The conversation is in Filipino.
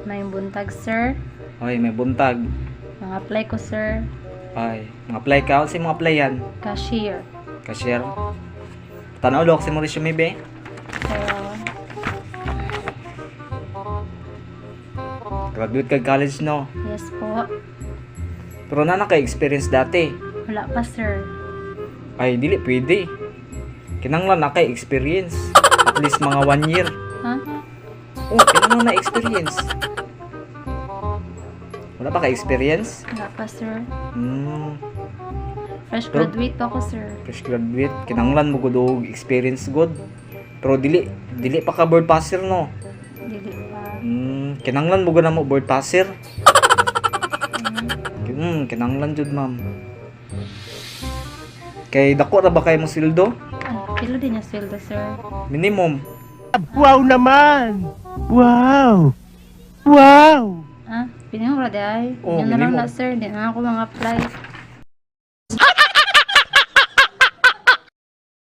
May buntag, sir. Oy, may buntag. Mga apply ko, sir. Ay, mga apply ka. Kasi mga apply yan. Cashier. Cashier. Tanaw lo kasi mo resume be. Pero, Graduate kag college no. yes po. Pero na naka-experience dati. Wala pa, sir. Ay, dili pwede. Kinanglan naka-experience. At least mga 1 year. Ha? Oh, kinanglan na experience. Wala pa ka-experience? Wala pa, sir. Fresh Pero- graduate pa ako, sir. Fresh graduate. Kinanglan mo gud og experience god. Pero dili pa ka board passer no. Dili pa. Kinanglan mo gud na mo board passer. Kinanglan jud ma'am. Kay dako ra ba kay mo sildo? Pilo din yung sweldo, sir. Minimum. Wow naman! Wow! Wow! Ah, pinimura di ay. Oh, Yun na lang minimum. na, sir. Di na ako mga apply.